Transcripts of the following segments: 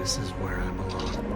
This is where I belong.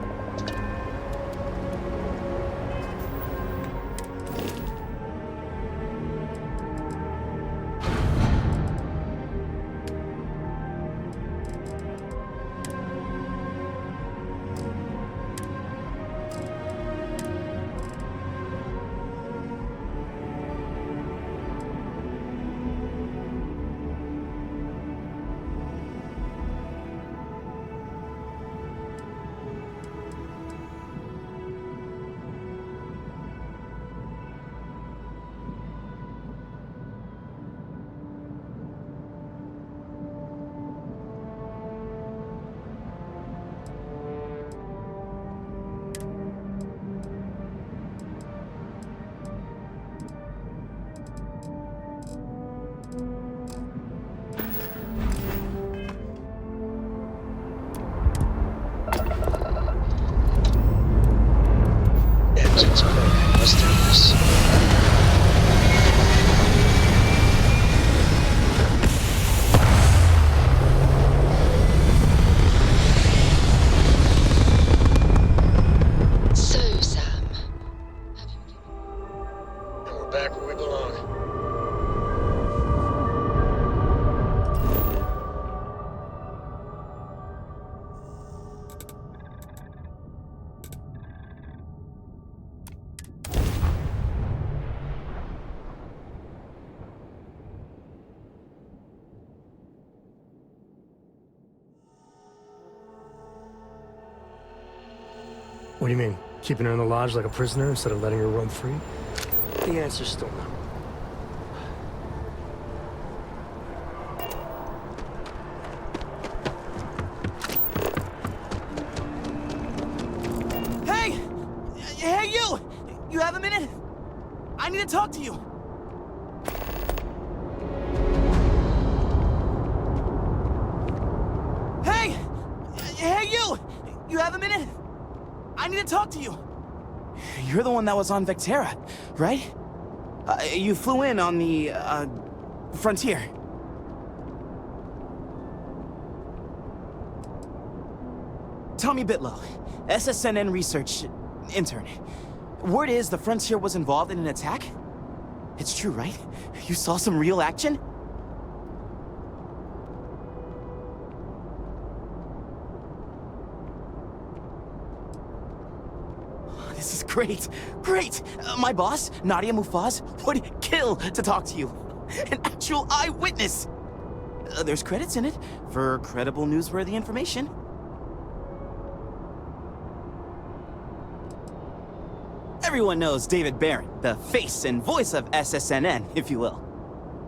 Let's do this. So, Sam, And we're back where we belong. What do you mean? Keeping her in the lodge like a prisoner instead of letting her roam free? The answer's still no. Hey! Hey, you! You have a minute? I need to talk to you. Hey! Hey, you! You have a minute? I need to talk to you. You're the one that was on Vectera, right? You flew in on the, frontier. Tommy Bitlow, SSNN research intern. Word is the Frontier was involved in an attack? It's true, right? You saw some real action? This is great. Great! My boss, Nadia Mufaz, would kill to talk to you. An actual eyewitness! There's credits in it for credible, newsworthy information. Everyone knows David Barron, the face and voice of SSNN, if you will.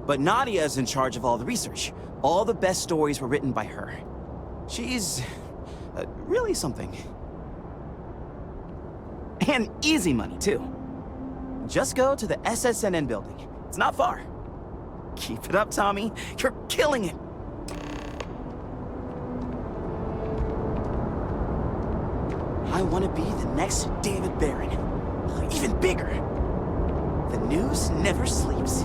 But Nadia is in charge of all the research. All the best stories were written by her. She's really something. And easy money, too. Just go to the SSNN building. It's not far. Keep it up, Tommy. You're killing it. I want to be the next David Barron. Even bigger. The news never sleeps.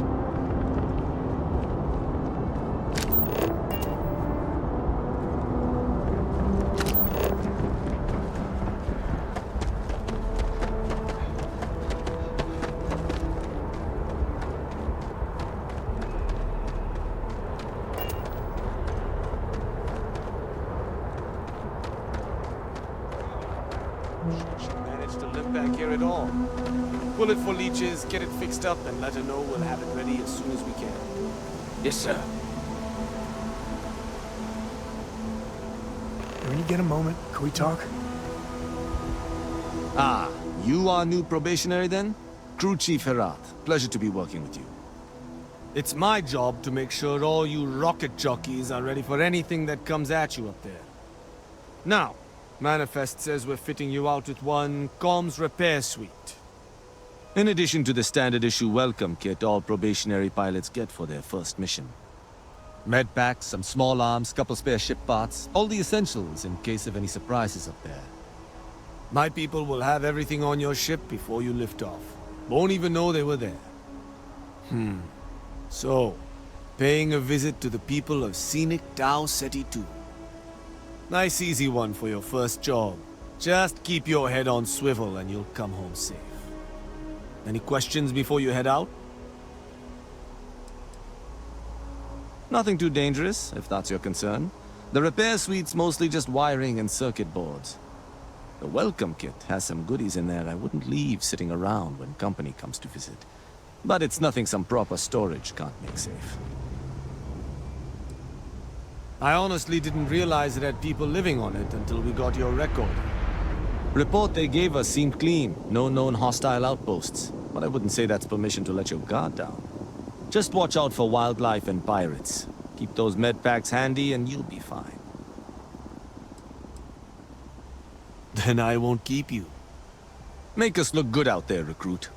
Managed to live back here at all. Pull it for leeches, get it fixed up, and let her know we'll have it ready as soon as we can. Yes, sir. When you get a moment, can we talk? Ah, you are new probationary then? Crew Chief Herat. Pleasure to be working with you. It's my job to make sure all you rocket jockeys are ready for anything that comes at you up there. Now, Manifest says we're fitting you out with one comms repair suite. In addition to the standard issue welcome kit all probationary pilots get for their first mission. Med packs, some small arms, couple spare ship parts, all the essentials in case of any surprises up there. My people will have everything on your ship before you lift off. Won't even know they were there. So, paying a visit to the people of scenic Tau Ceti II. Nice easy one for your first job. Just keep your head on swivel and you'll come home safe. Any questions before you head out? Nothing too dangerous, if that's your concern. The repair suite's mostly just wiring and circuit boards. The welcome kit has some goodies in there I wouldn't leave sitting around when company comes to visit. But it's nothing some proper storage can't make safe. I honestly didn't realize it had people living on it until we got your record. Report they gave us seemed clean. No known hostile outposts. But I wouldn't say that's permission to let your guard down. Just watch out for wildlife and pirates. Keep those med packs handy and you'll be fine. Then I won't keep you. Make us look good out there, recruit.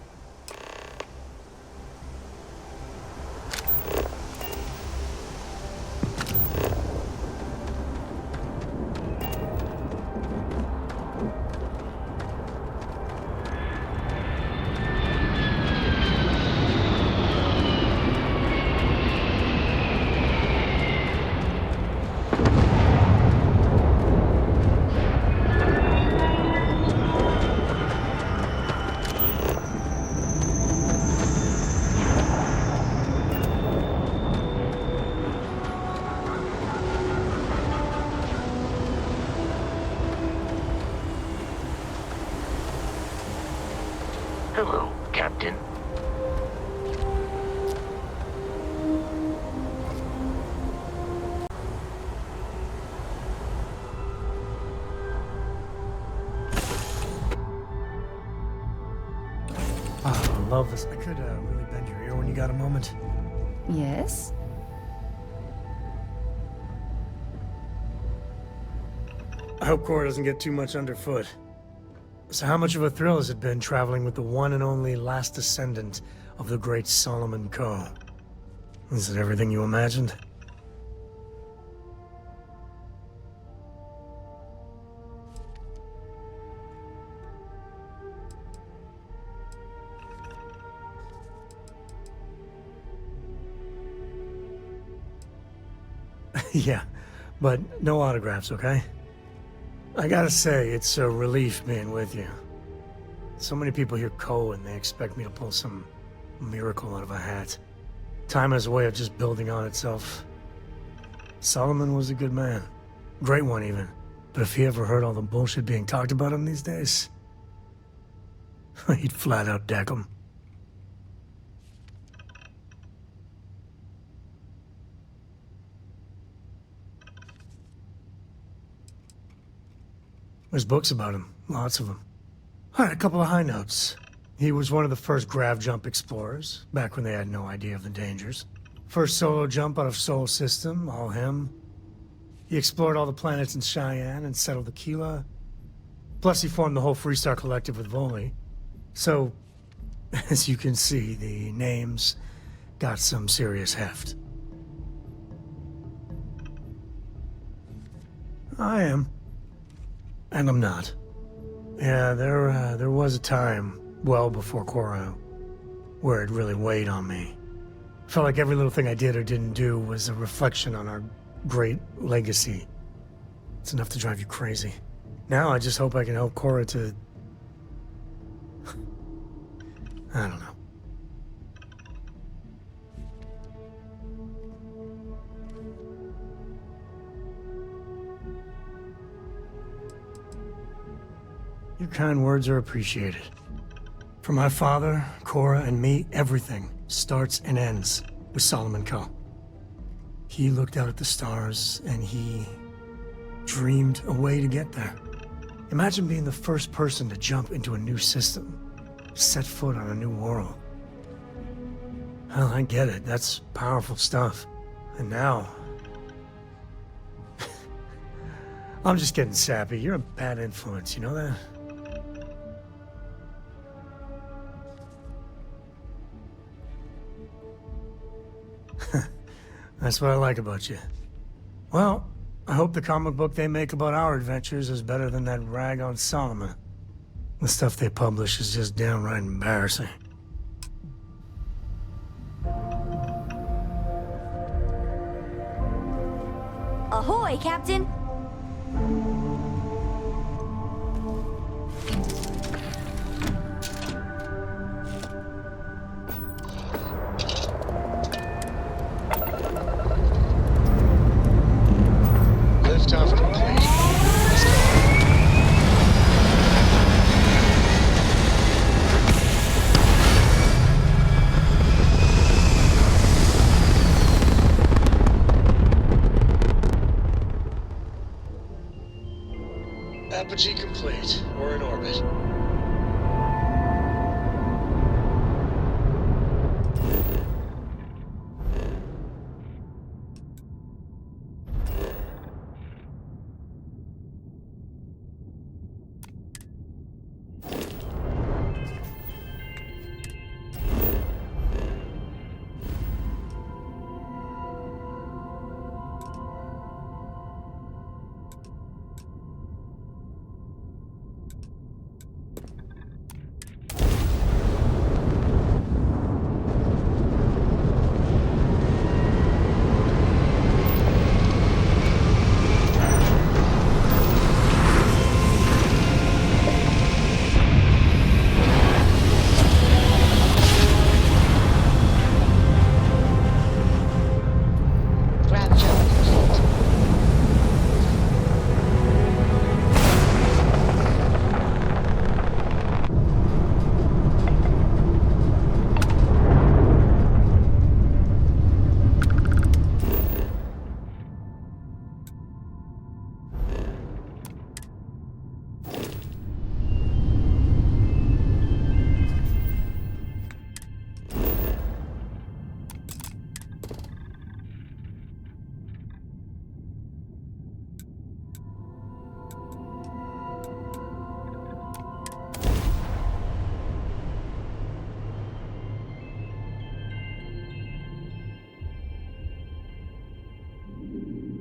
Hello, Captain. I love this. I could really bend your ear when you got a moment. Yes? I hope Cora doesn't get too much underfoot. So how much of a thrill has it been traveling with the one and only last descendant of the great Solomon Coe? Is it everything you imagined? Yeah, but no autographs, okay? I gotta say, it's a relief being with you. So many people hear Coe and they expect me to pull some miracle out of a hat. Time has a way of just building on itself. Solomon was a good man. Great one, even. But if he ever heard all the bullshit being talked about him these days, he'd flat out deck him. There's books about him, lots of them. All right, a couple of high notes. He was one of the first grav jump explorers, back when they had no idea of the dangers. First solo jump out of Sol System, all him. He explored all the planets in Cheyenne and settled Aquila. Plus he formed the whole Freestar Collective with Voli. So, as you can see, the names got some serious heft. I am. And I'm not. Yeah, there was a time, well before Cora, where it really weighed on me. Felt like every little thing I did or didn't do was a reflection on our great legacy. It's enough to drive you crazy. Now I just hope I can help Cora to... I don't know. Your kind words are appreciated. For my father, Cora, and me, everything starts and ends with Solomon Coe. He looked out at the stars, and he dreamed a way to get there. Imagine being the first person to jump into a new system, set foot on a new world. Well, I get it. That's powerful stuff. And now... I'm just getting sappy. You're a bad influence, you know that? That's what I like about you. Well, I hope the comic book they make about our adventures is better than that rag on Solomon. The stuff they publish is just downright embarrassing. Ahoy, Captain! Liftoff complete. Let's go. Apogee complete. We're in orbit.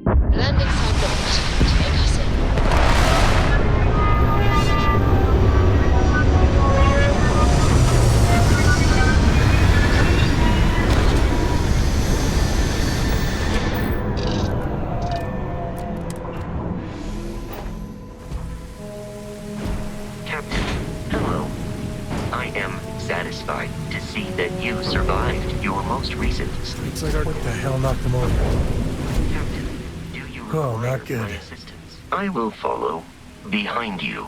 Landing site blocked. Take us in. Captain, hello. I am satisfied to see that you survived your most recent sleep. What the hell knocked them over? Captain, do you Oh, require not good. my assistance? I will follow behind you.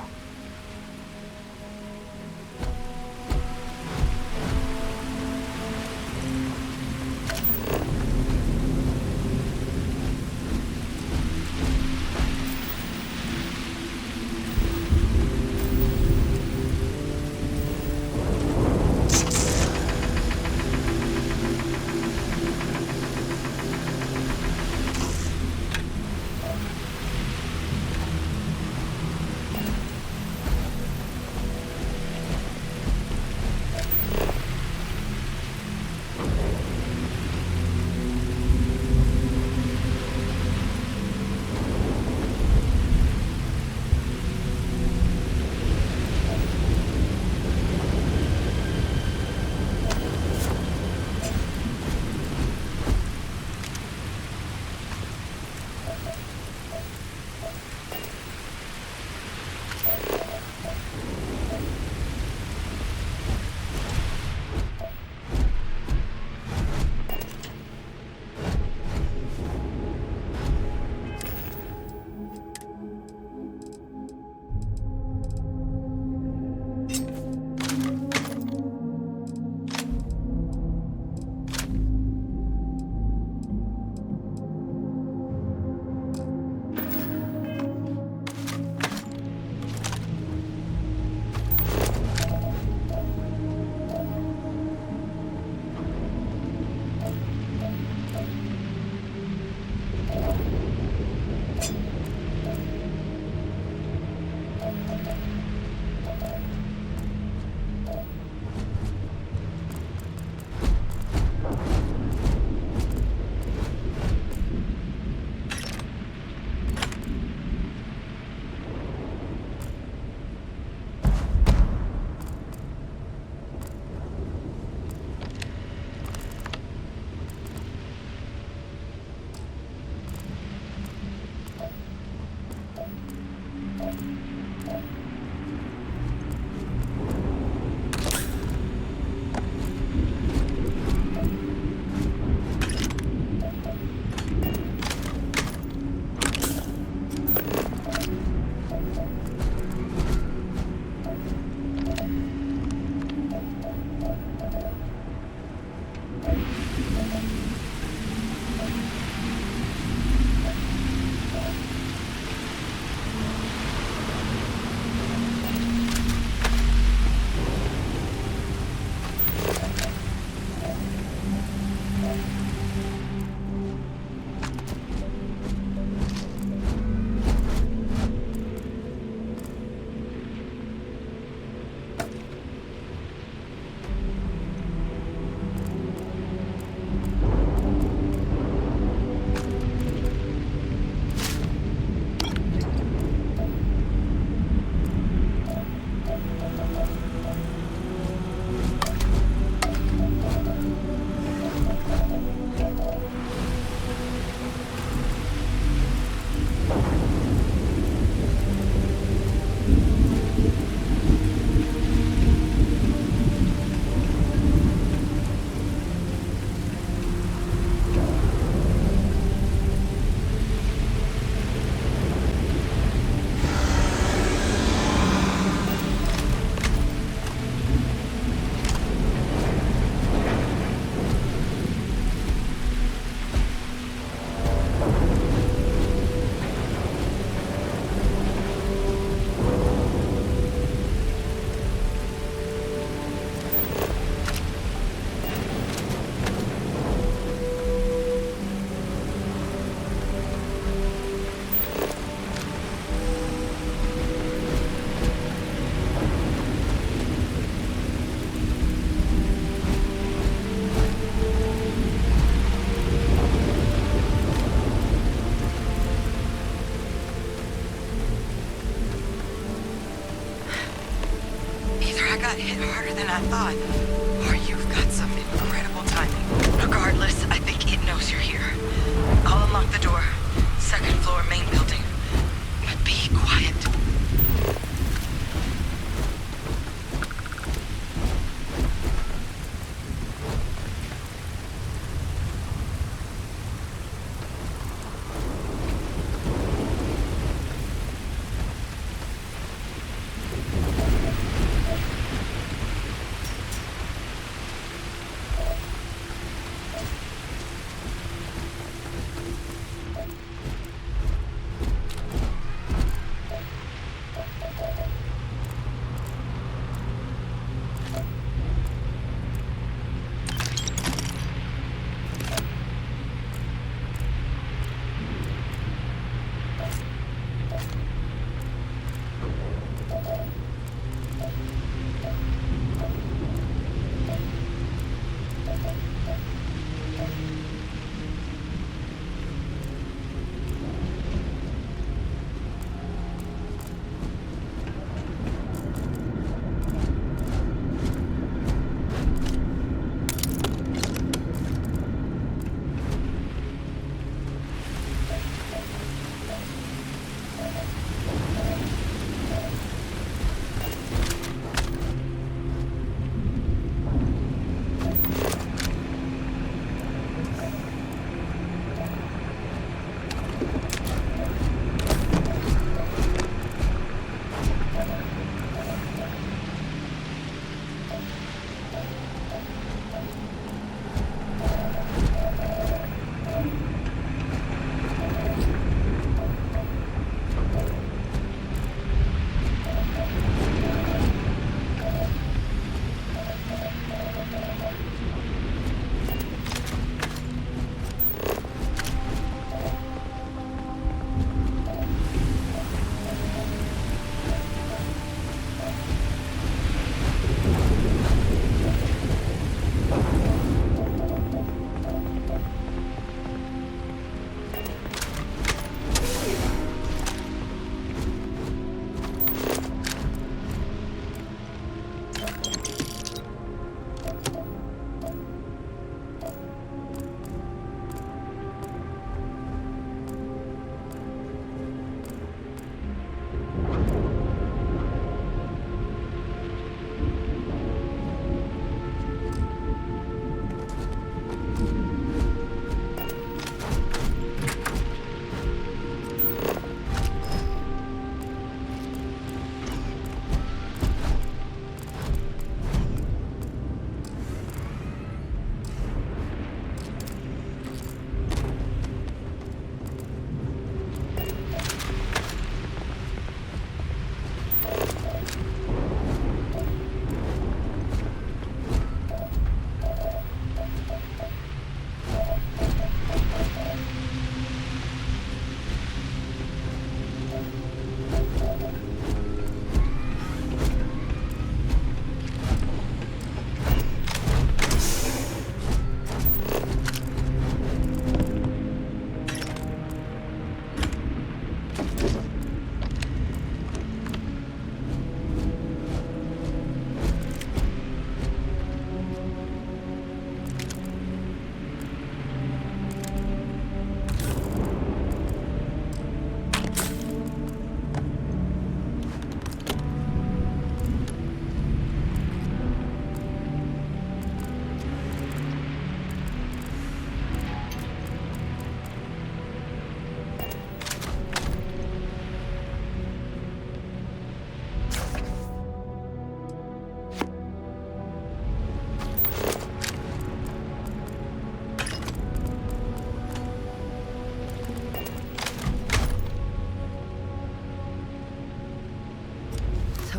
got hit harder than I thought. Or you've got some incredible timing. Regardless, I think it knows you're here. I'll unlock the door. Second floor, main building. But be quiet.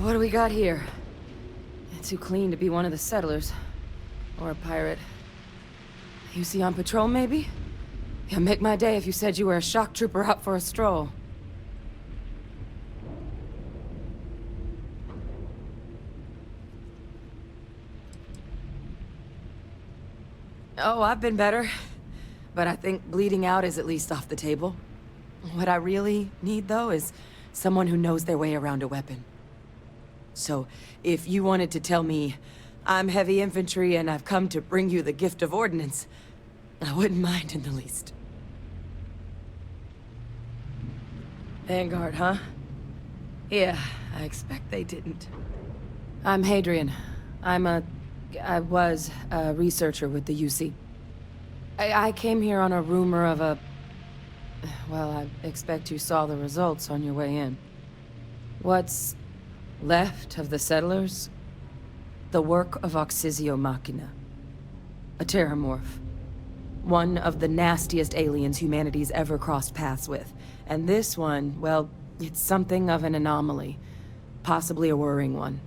What do we got here? Too clean to be one of the settlers. Or a pirate. You see on patrol, maybe? Yeah, make my day if you said you were a shock trooper out for a stroll. Oh, I've been better. But I think bleeding out is at least off the table. What I really need, though, is someone who knows their way around a weapon. So, if you wanted to tell me, I'm heavy infantry and I've come to bring you the gift of ordnance, I wouldn't mind in the least. Vanguard, huh? Yeah, I expect they didn't. I'm Hadrian. I was a researcher with the UC. I came here on a rumor of a... Well, I expect you saw the results on your way in. What's left of the settlers? The work of Oxysio Machina. A Terrormorph. One of the nastiest aliens humanity's ever crossed paths with. And this one, well, it's something of an anomaly. Possibly a worrying one.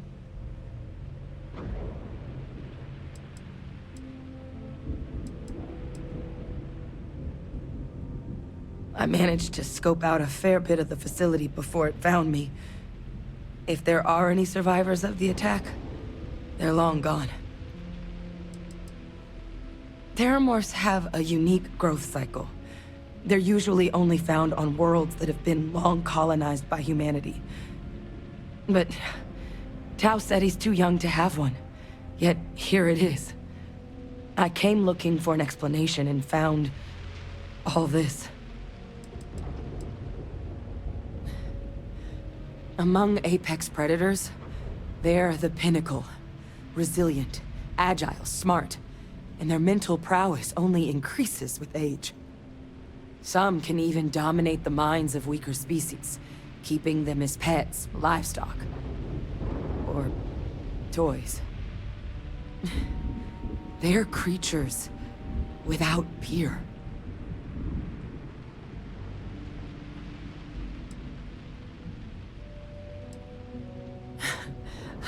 I managed to scope out a fair bit of the facility before it found me. If there are any survivors of the attack, they're long gone. Terrormorphs have a unique growth cycle. They're usually only found on worlds that have been long colonized by humanity. But Tao said he's too young to have one. Yet here it is. I came looking for an explanation and found all this. Among apex predators, they're the pinnacle. Resilient, agile, smart, and their mental prowess only increases with age. Some can even dominate the minds of weaker species, keeping them as pets, livestock, or toys. They're creatures without peer.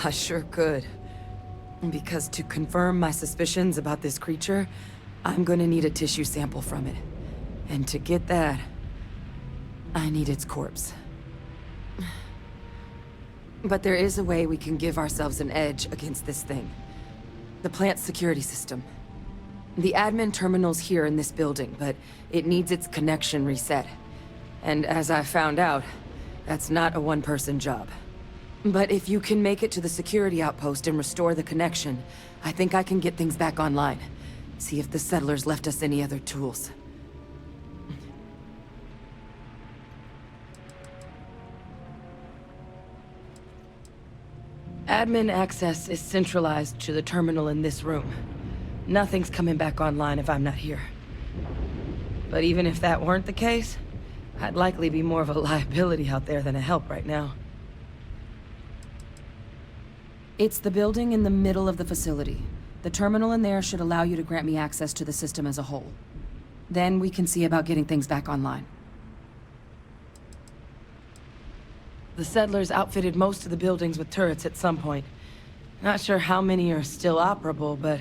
I sure could. Because to confirm my suspicions about this creature, I'm gonna need a tissue sample from it. And to get that, I need its corpse. But there is a way we can give ourselves an edge against this thing. The plant's security system. The admin terminal's here in this building, but it needs its connection reset. And as I found out, that's not a one-person job. But if you can make it to the security outpost and restore the connection, I think I can get things back online. See if the settlers left us any other tools. Admin access is centralized to the terminal in this room. Nothing's coming back online if I'm not here. But even if that weren't the case, I'd likely be more of a liability out there than a help right now. It's the building in the middle of the facility. The terminal in there should allow you to grant me access to the system as a whole. Then we can see about getting things back online. The settlers outfitted most of the buildings with turrets at some point. Not sure how many are still operable, but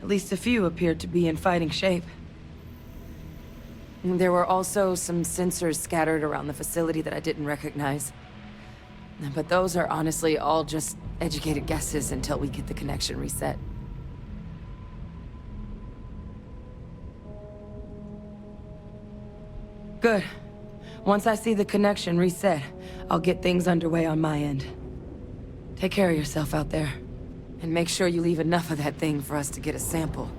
at least a few appeared to be in fighting shape. There were also some sensors scattered around the facility that I didn't recognize. But those are honestly all just educated guesses until we get the connection reset. Good. Once I see the connection reset, I'll get things underway on my end. Take care of yourself out there. And make sure you leave enough of that thing for us to get a sample.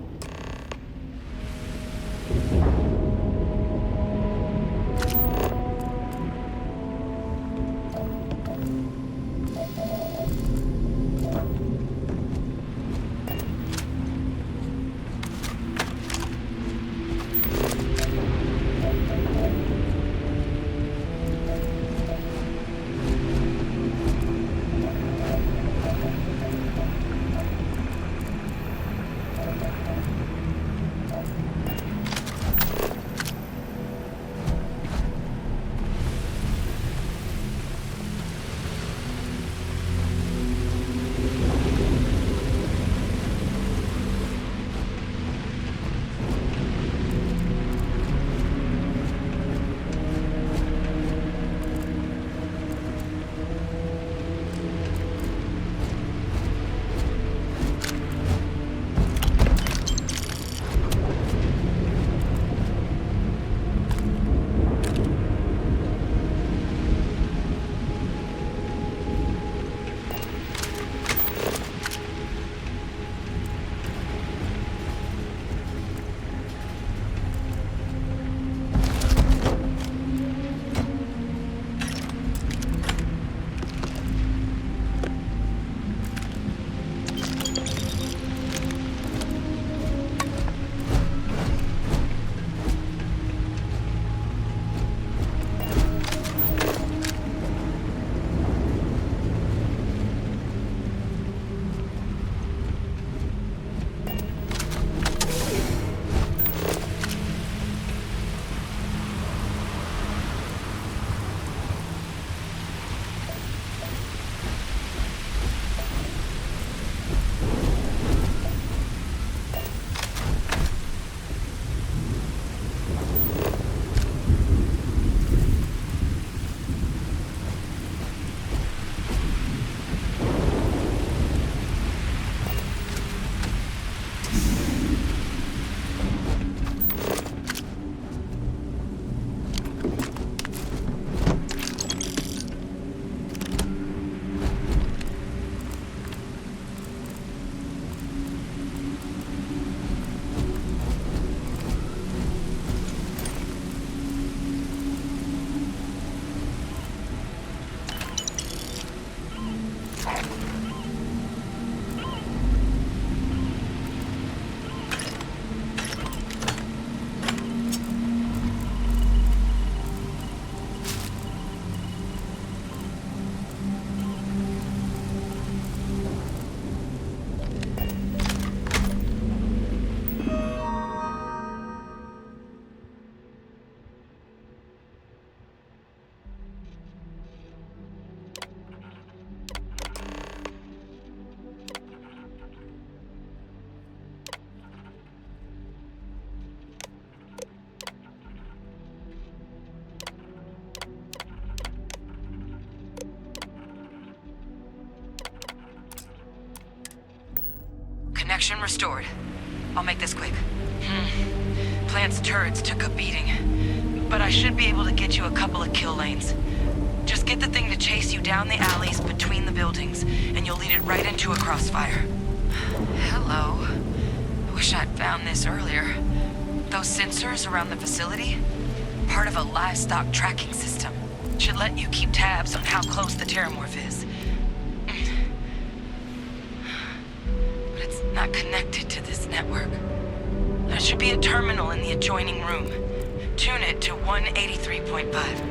Connection restored. I'll make this quick. Plant's turrets took a beating, but I should be able to get you a couple of kill lanes. Just get the thing to chase you down the alleys between the buildings, and you'll lead it right into a crossfire. Hello. I wish I'd found this earlier. Those sensors around the facility? Part of a livestock tracking system. Should let you keep tabs on how close the Terrormorph is. But it's not connected to this network. There should be a terminal in the adjoining room. Tune it to 183.5.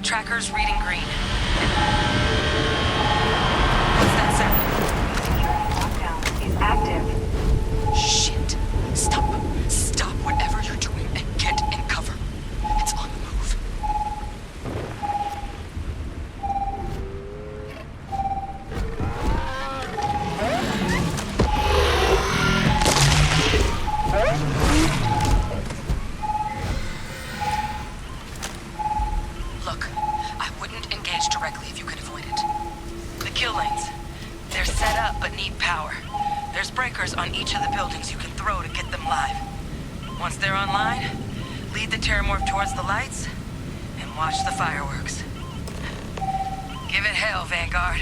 Tracker's reading green. What's that sound? Lockdown is active. Shit. Stop. Stop whatever you're doing and get in cover. It's on the move. Look, I wouldn't engage directly if you could avoid it. The kill lanes. They're set up but need power. There's breakers on each of the buildings you can throw to get them live. Once they're online, lead the Terrormorph towards the lights and watch the fireworks. Give it hell, Vanguard.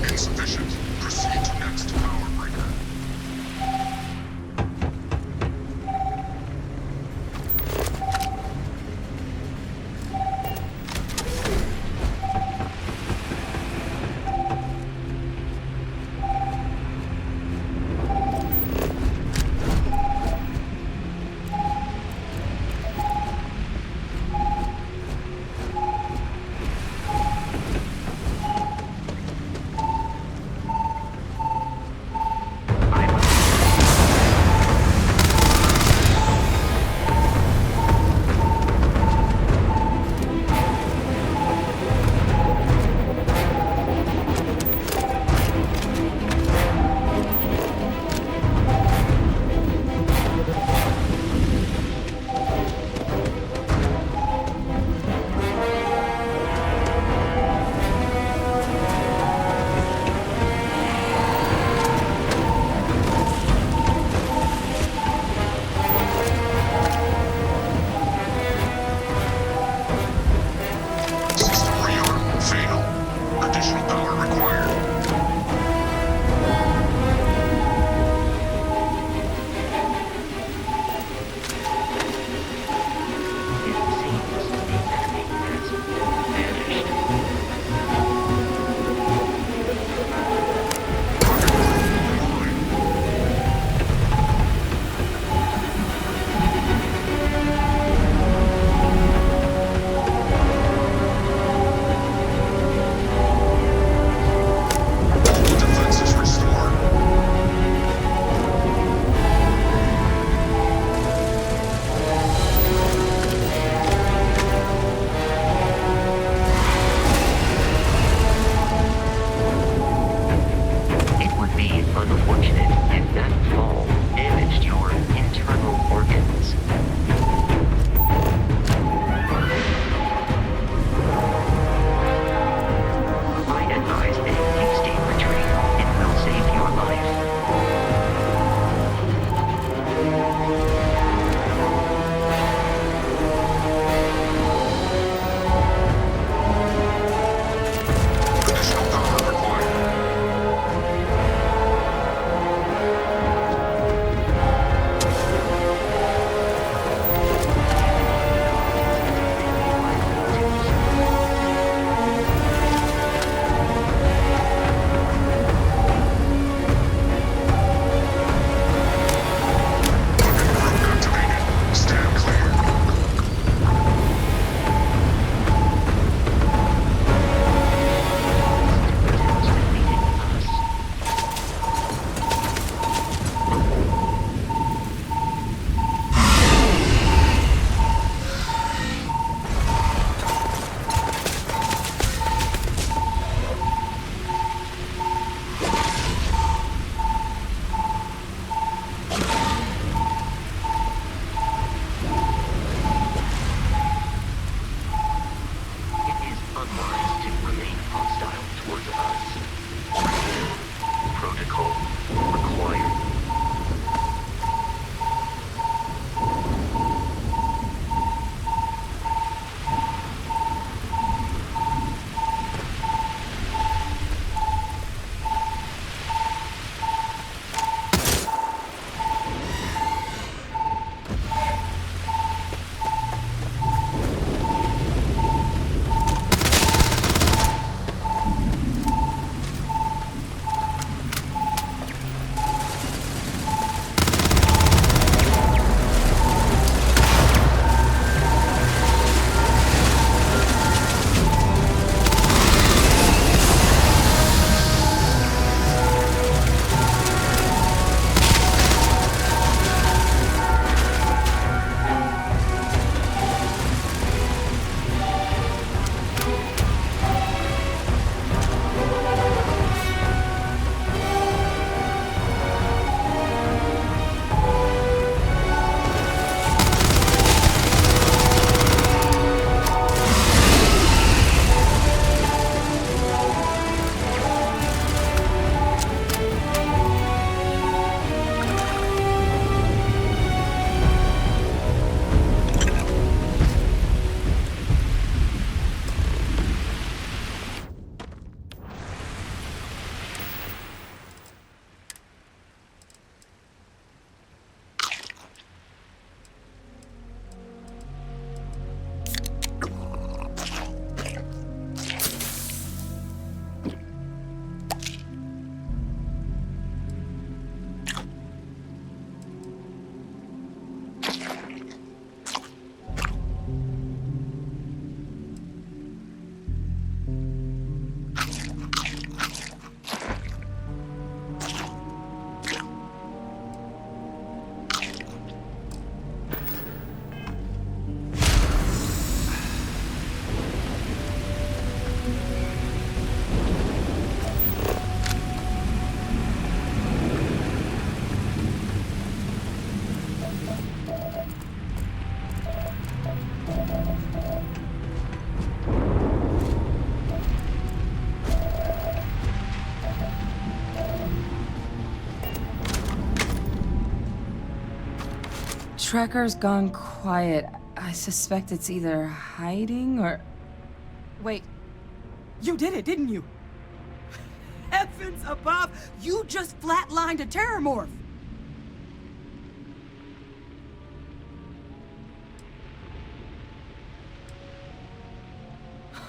Insufficient. Proceed to next power breaker. Tracker's gone quiet. I suspect it's either hiding or... Wait. You did it, didn't you? Heavens above! You just flatlined a Terrormorph!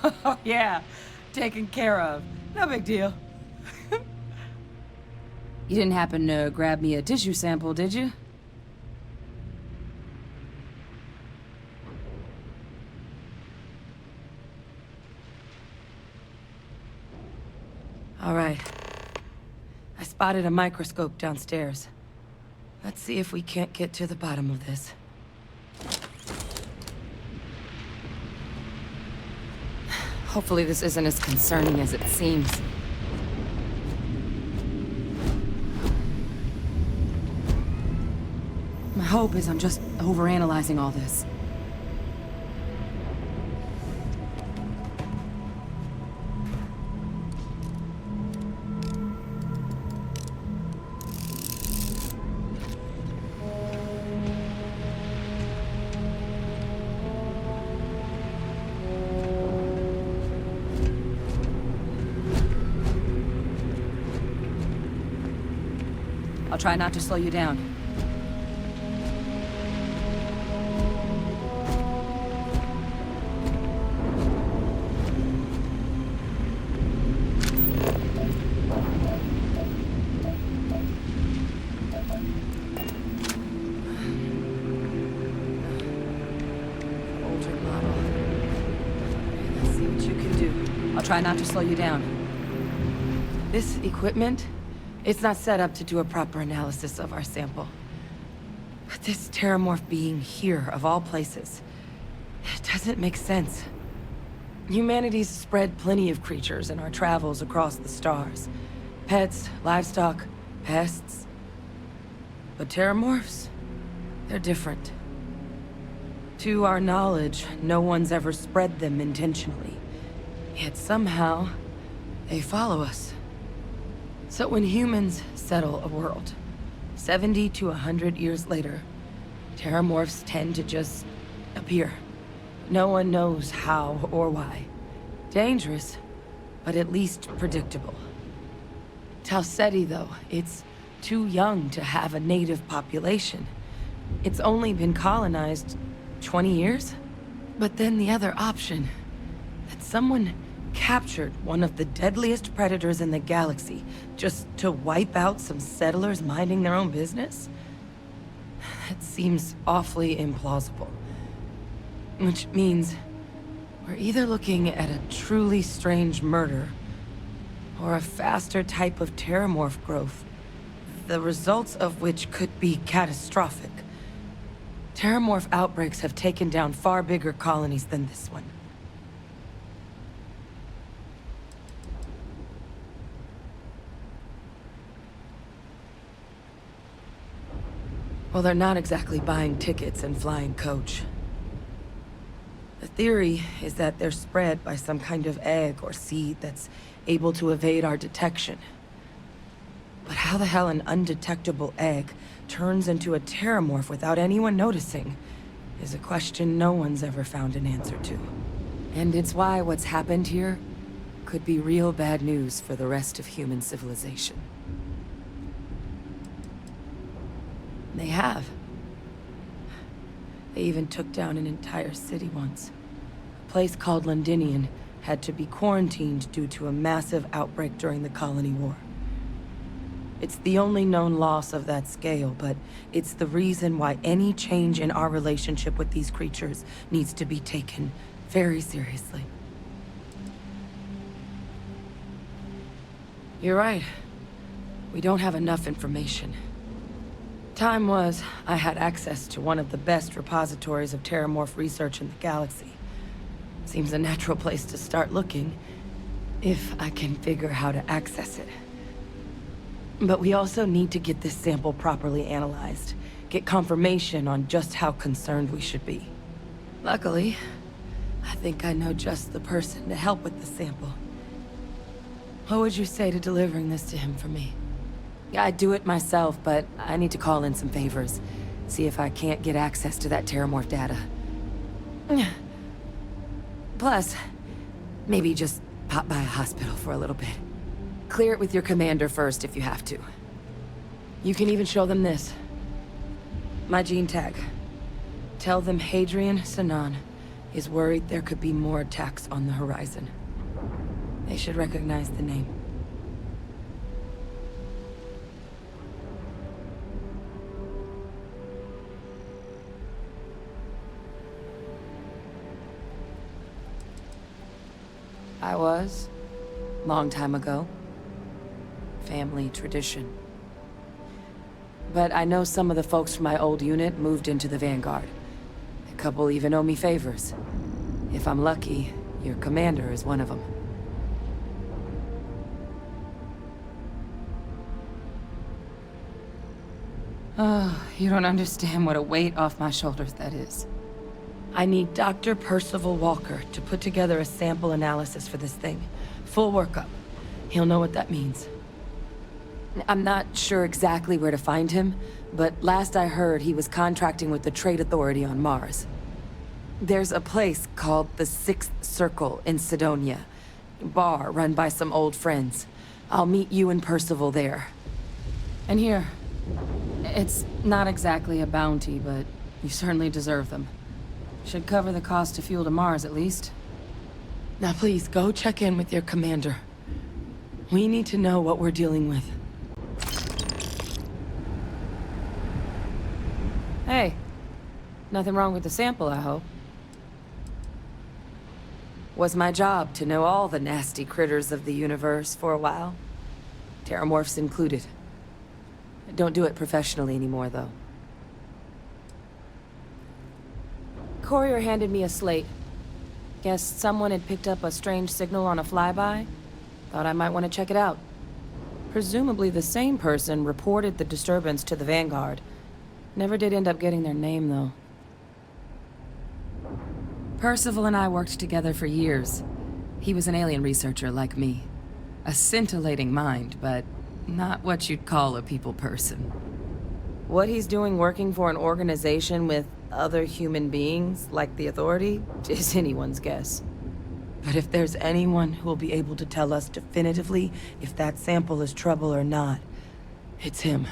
Oh, yeah. Taken care of. No big deal. You didn't happen to grab me a tissue sample, did you? All right. I spotted a microscope downstairs. Let's see if we can't get to the bottom of this. Hopefully this isn't as concerning as it seems. My hope is I'm just overanalyzing all this. I'll try not to slow you down. Older model. Let's see what you can do. I'll try not to slow you down. This equipment, it's not set up to do a proper analysis of our sample. But this Terrormorph being here, of all places, it doesn't make sense. Humanity's spread plenty of creatures in our travels across the stars. Pets, livestock, pests. But Terrormorphs, they're different. To our knowledge, no one's ever spread them intentionally. Yet somehow, they follow us. So when humans settle a world, 70 to 100 years later, Terrormorphs tend to just appear. No one knows how or why. Dangerous, but at least predictable. Tau Ceti, though, it's too young to have a native population. It's only been colonized 20 years? But then the other option, that someone captured one of the deadliest predators in the galaxy just to wipe out some settlers minding their own business? That seems awfully implausible. Which means we're either looking at a truly strange murder or a faster type of Terrormorph growth, the results of which could be catastrophic. Terrormorph outbreaks have taken down far bigger colonies than this one. Well, they're not exactly buying tickets and flying coach. The theory is that they're spread by some kind of egg or seed that's able to evade our detection. But how the hell an undetectable egg turns into a Terrormorph without anyone noticing is a question no one's ever found an answer to. And it's why what's happened here could be real bad news for the rest of human civilization. They have. They even took down an entire city once. A place called Londinium had to be quarantined due to a massive outbreak during the Colony War. It's the only known loss of that scale, but it's the reason why any change in our relationship with these creatures needs to be taken very seriously. You're right. We don't have enough information. Time was, I had access to one of the best repositories of Terrormorph research in the galaxy. Seems a natural place to start looking, if I can figure how to access it. But we also need to get this sample properly analyzed, get confirmation on just how concerned we should be. Luckily, I think I know just the person to help with the sample. What would you say to delivering this to him for me? I'd do it myself, but I need to call in some favors. See if I can't get access to that Terrormorph data. Plus, maybe just pop by a hospital for a little bit. Clear it with your commander first if you have to. You can even show them this. My gene tag. Tell them Hadrian Sanon is worried there could be more attacks on the horizon. They should recognize the name. I was. Long time ago. Family tradition. But I know some of the folks from my old unit moved into the Vanguard. A couple even owe me favors. If I'm lucky, your commander is one of them. Oh, you don't understand what a weight off my shoulders that is. I need Dr. Percival Walker to put together a sample analysis for this thing. Full workup. He'll know what that means. I'm not sure exactly where to find him, but last I heard he was contracting with the Trade Authority on Mars. There's a place called the Sixth Circle in Sidonia. Bar run by some old friends. I'll meet you and Percival there. And here. It's not exactly a bounty, but you certainly deserve them. Should cover the cost of fuel to Mars, at least. Now please, go check in with your commander. We need to know what we're dealing with. Hey. Nothing wrong with the sample, I hope. Was my job to know all the nasty critters of the universe for a while. Terrormorphs included. I don't do it professionally anymore, though. Courier handed me a slate. Guess someone had picked up a strange signal on a flyby. Thought I might want to check it out. Presumably the same person reported the disturbance to the Vanguard. Never did end up getting their name, though. Percival and I worked together for years. He was an alien researcher like me. A scintillating mind, but not what you'd call a people person. What he's doing working for an organization with other human beings, like the Authority, is anyone's guess. But if there's anyone who will be able to tell us definitively if that sample is trouble or not, it's him.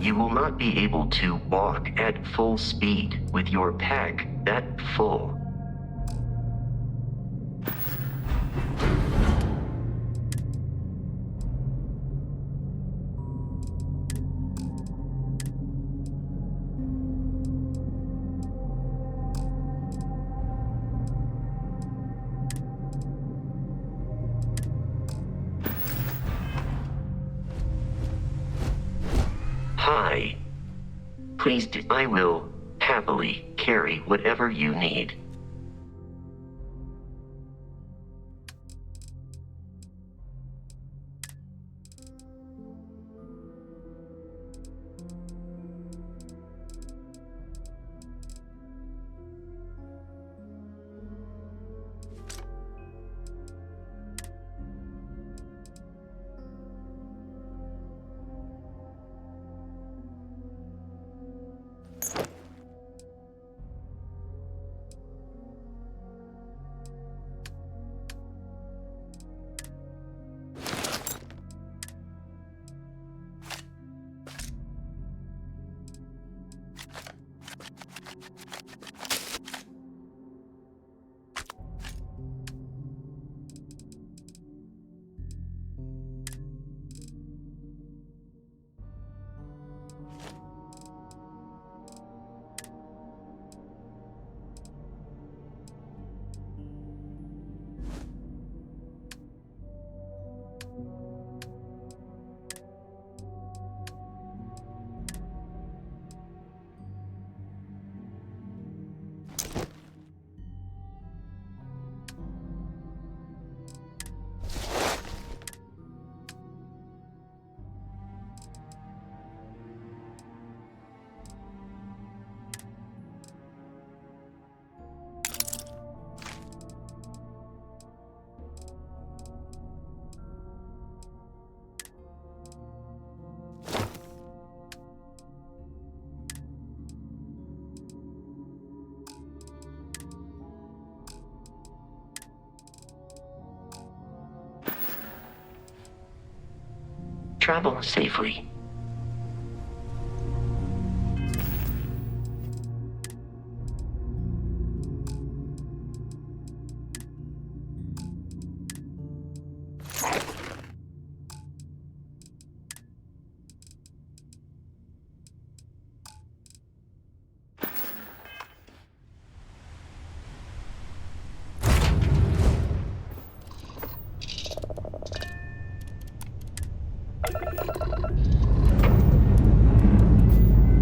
You will not be able to walk at full speed with your pack that full. Hi. Please do. I will happily carry whatever you need. Travel safely.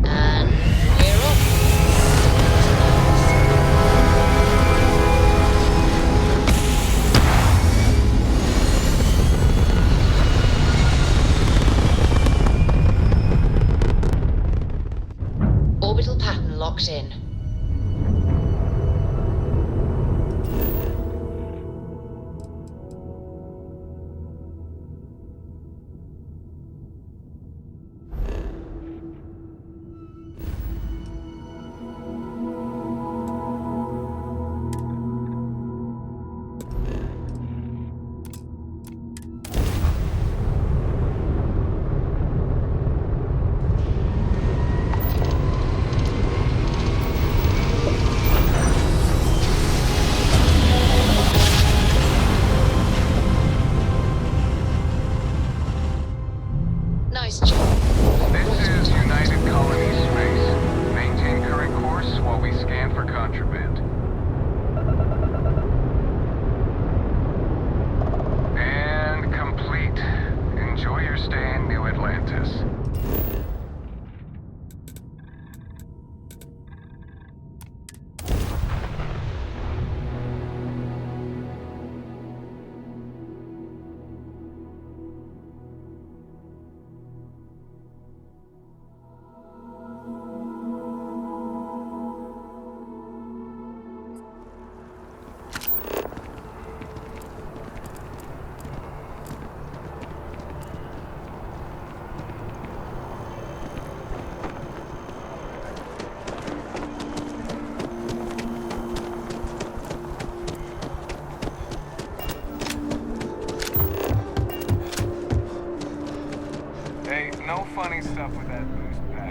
And we're off. Orbital pattern locked in. Nice job. This is United Colony Space. Maintain current course while we scan for contraband. And complete. Enjoy your stay in New Atlantis. Hey, no funny stuff with that boost pack.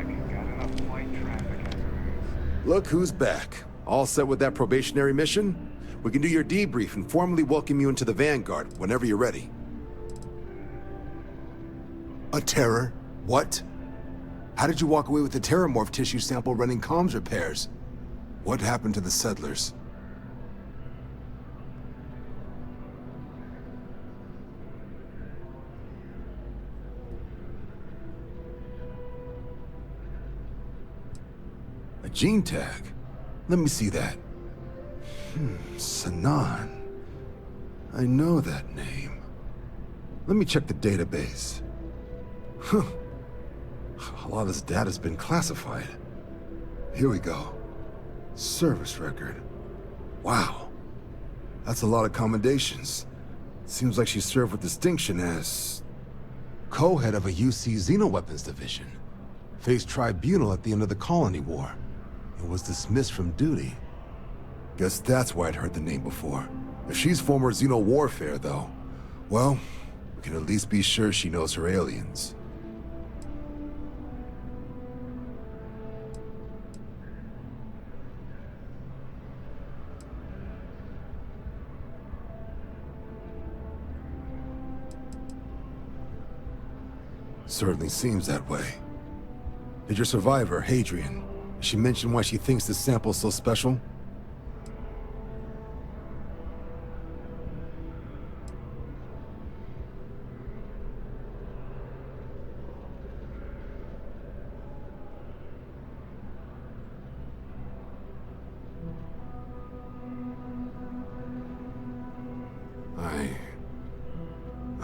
Look who's back. All set with that probationary mission? We can do your debrief and formally welcome you into the Vanguard whenever you're ready. A terror? What? How did you walk away with the Terrormorph tissue sample running comms repairs? What happened to the settlers? A gene tag? Let me see that. Sanon. I know that name. Let me check the database. Huh. A lot of this data's been classified. Here we go. Service record. Wow. That's a lot of commendations. Seems like she served with distinction as co-head of a UC Xenoweapons division. Faced tribunal at the end of the Colony War. And was dismissed from duty. Guess that's why I'd heard the name before. If she's former Xeno warfare, though, well, we can at least be sure she knows her aliens. Certainly seems that way. Did your survivor, Hadrian, she mention why she thinks this sample's so special?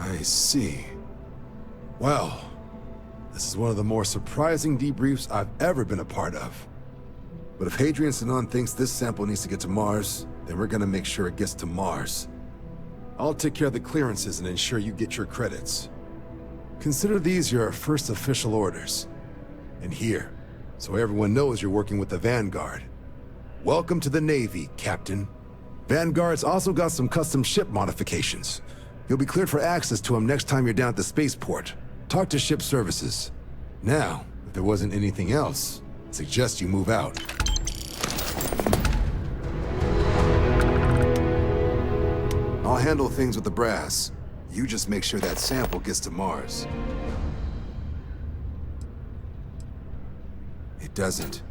I see. Well, this is one of the more surprising debriefs I've ever been a part of. But if Hadrian Sanon thinks this sample needs to get to Mars, then we're gonna make sure it gets to Mars. I'll take care of the clearances and ensure you get your credits. Consider these your first official orders. And here, so everyone knows you're working with the Vanguard. Welcome to the Navy, Captain. Vanguard's also got some custom ship modifications. You'll be cleared for access to them next time you're down at the spaceport. Talk to ship services. Now, if there wasn't anything else, I suggest you move out. I'll handle things with the brass. You just make sure that sample gets to Mars. It doesn't.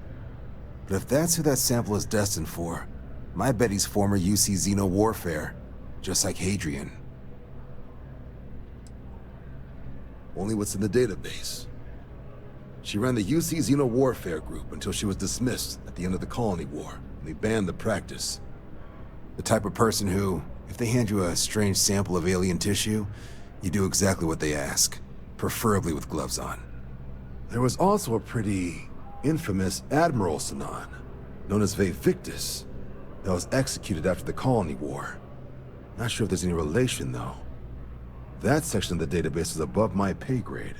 But if that's who that sample is destined for, my bet he's former UC Xeno warfare, just like Hadrian. Only what's in the database. She ran the UC Xeno warfare group until she was dismissed at the end of the Colony War, and they banned the practice. The type of person who, if they hand you a strange sample of alien tissue, you do exactly what they ask, preferably with gloves on. There was also a pretty infamous Admiral Sanon, known as Victus, that was executed after the Colony War. Not sure if there's any relation, though. That section of the database is above my pay grade.